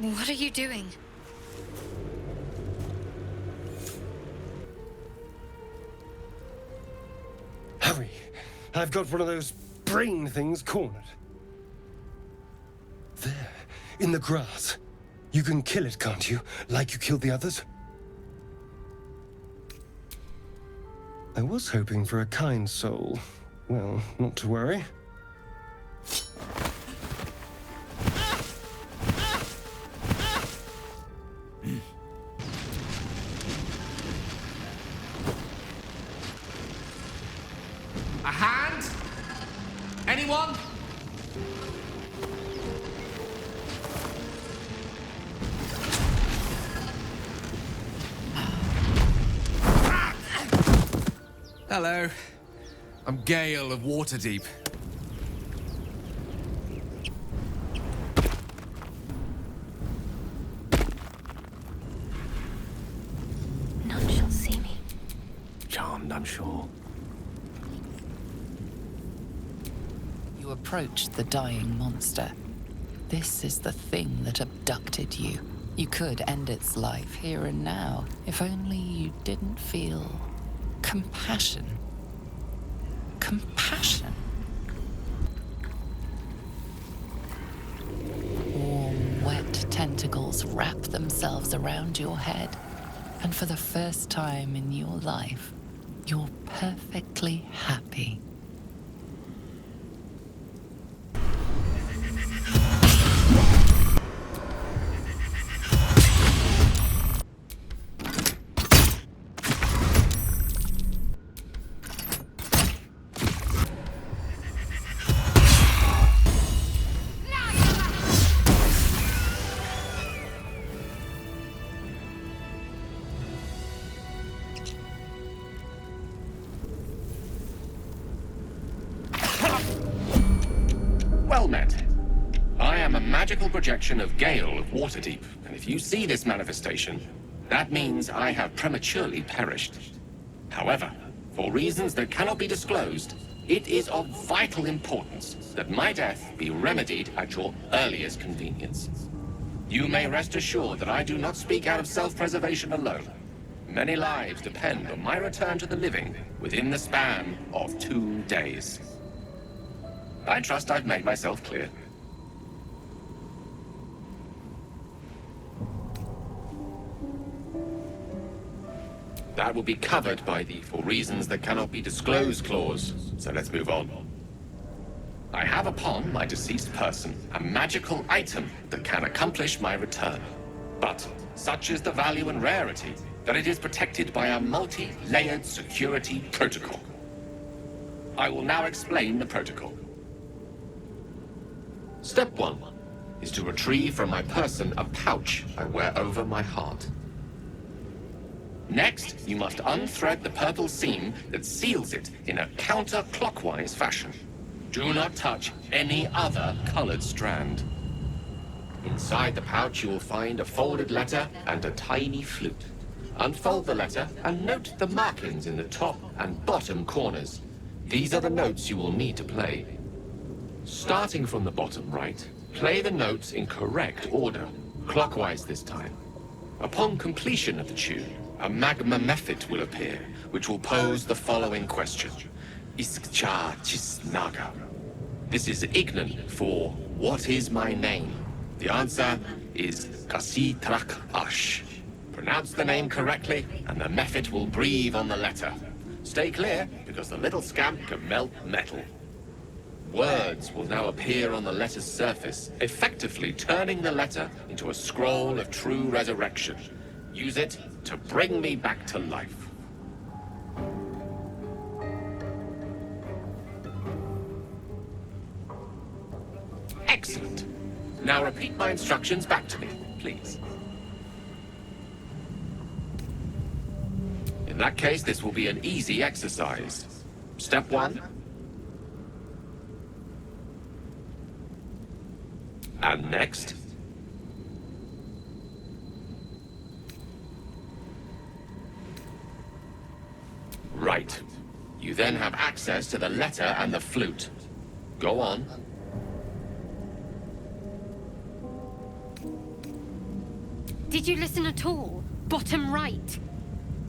What are you doing? Hurry! I've got one of those brain things cornered. There, in the grass. You can kill it, can't you? Like you killed the others? I was hoping for a kind soul. Well, not to worry. A hand? Anyone? Hello. I'm Gale of Waterdeep. None shall see me. Charmed, I'm sure. You approached the dying monster. This is the thing that abducted you. You could end its life here and now, if only you didn't feel compassion. Compassion. Warm, wet tentacles wrap themselves around your head, and for the first time in your life, you're perfectly happy. Well met. I am a magical projection of Gale of Waterdeep, and if you see this manifestation, that means I have prematurely perished. However, for reasons that cannot be disclosed, it is of vital importance that my death be remedied at your earliest convenience. You may rest assured that I do not speak out of self-preservation alone. Many lives depend on my return to the living within the span of 2 days. I trust I've made myself clear. That will be covered by the "for reasons that cannot be disclosed" clause, so let's move on. I have upon my deceased person a magical item that can accomplish my return. But such is the value and rarity that it is protected by a multi-layered security protocol. I will now explain the protocol. Step 1 is to retrieve from my person a pouch I wear over my heart. Next, you must unthread the purple seam that seals it in a counterclockwise fashion. Do not touch any other colored strand. Inside the pouch, you will find a folded letter and a tiny flute. Unfold the letter and note the markings in the top and bottom corners. These are the notes you will need to play. Starting from the bottom right, play the notes in correct order, clockwise this time. Upon completion of the tune, a magma mephit will appear, which will pose the following question. Iskcha Chisnaga. This is Ignan for "What is my name?" The answer is Kasitrak Ash. Pronounce the name correctly, and the mephit will breathe on the letter. Stay clear, because the little scamp can melt metal. Words will now appear on the letter's surface, effectively turning the letter into a scroll of true resurrection. Use it to bring me back to life. Excellent. Now repeat my instructions back to me, please. In that case, this will be an easy exercise. Step 1. And next. Right. You then have access to the letter and the flute. Go on. Did you listen at all? Bottom right.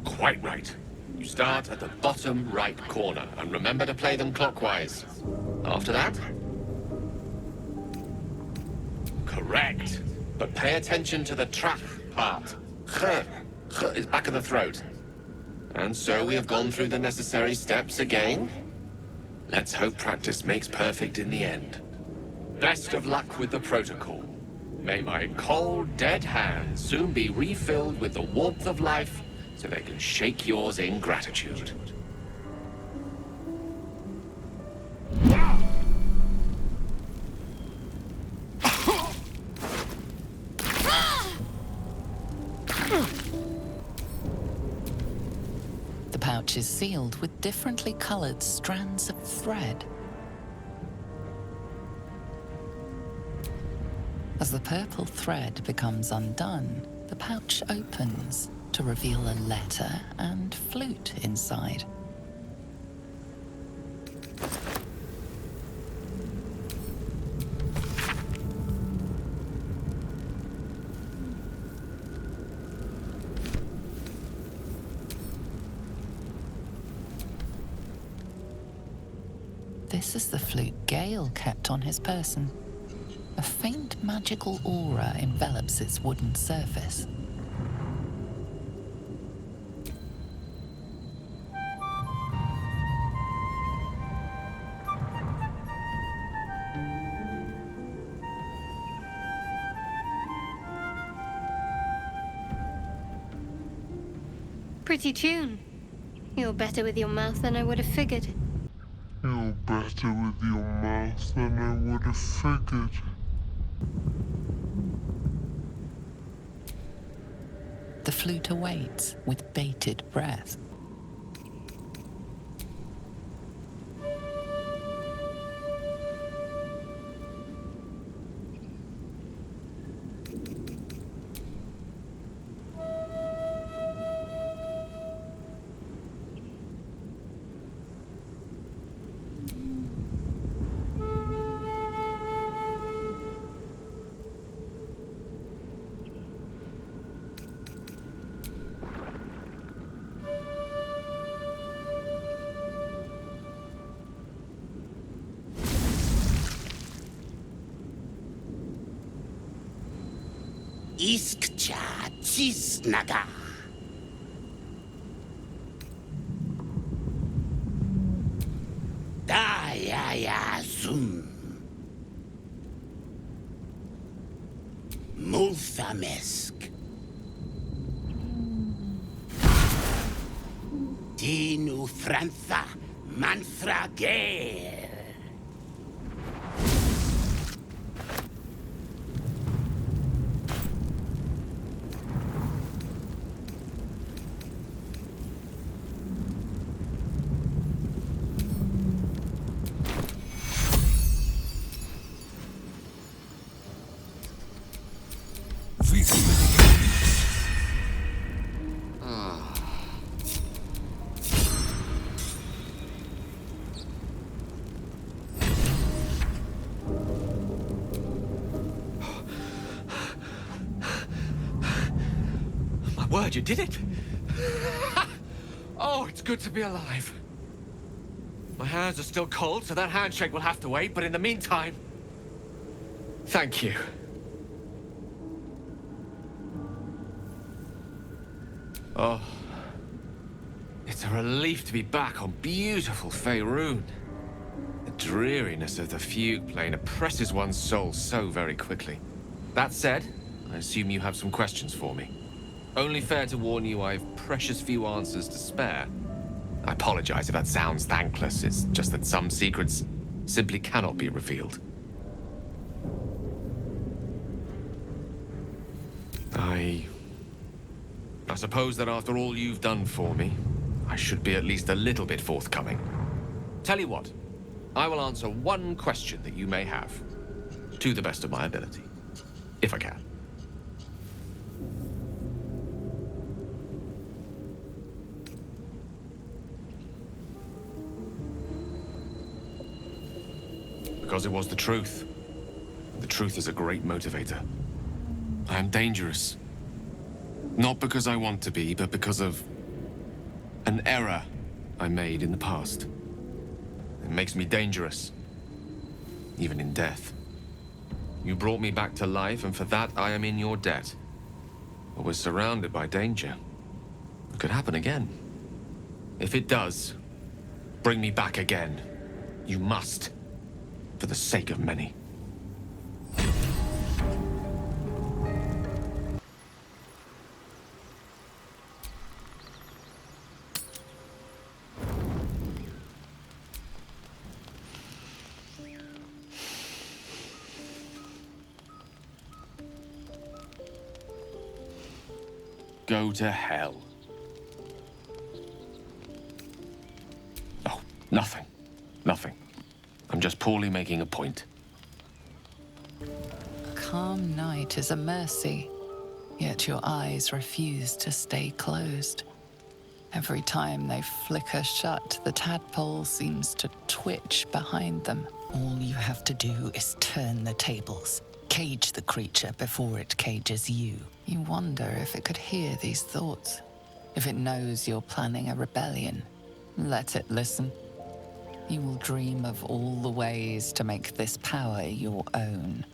Quite right. You start at the bottom right corner, and remember to play them clockwise. After that? Correct. But pay attention to the trap part. Kh. Kh is back of the throat. And so we have gone through the necessary steps again. Let's hope practice makes perfect in the end. Best of luck with the protocol. May my cold, dead hands soon be refilled with the warmth of life so they can shake yours in gratitude. The pouch is sealed with differently colored strands of thread. As the purple thread becomes undone, the pouch opens to reveal a letter and flute inside. This is the flute Gale kept on his person. A faint magical aura envelops its wooden surface. Pretty tune. You're better with your mouth than I would have figured. You're better with your mouth than I would have figured. The flute awaits with bated breath. Iskcha Cisnaga. Dayaya Zum. Multhamesk. Tinu Frantha Manthra Gale. Word, you did it! Oh, it's good to be alive. My hands are still cold, so that handshake will have to wait, but in the meantime... Thank you. Oh. It's a relief to be back on beautiful Faerun. The dreariness of the fugue plane oppresses one's soul so very quickly. That said, I assume you have some questions for me. Only fair to warn you I've precious few answers to spare. I apologize if that sounds thankless. It's just that some secrets simply cannot be revealed. I suppose that after all you've done for me, I should be at least a little bit forthcoming. Tell you what, I will answer one question that you may have, to the best of my ability, if I can. Because it was the truth. The truth is a great motivator. I am dangerous. Not because I want to be, but because of an error I made in the past. It makes me dangerous, even in death. You brought me back to life, and for that I am in your debt. But we're surrounded by danger. It could happen again. If it does, bring me back again. You must, for the sake of many. Go to hell. Oh, nothing. Nothing. I'm just poorly making a point. Calm night is a mercy, yet your eyes refuse to stay closed. Every time they flicker shut, the tadpole seems to twitch behind them. All you have to do is turn the tables. Cage the creature before it cages you. You wonder if it could hear these thoughts. If it knows you're planning a rebellion, let it listen. You will dream of all the ways to make this power your own.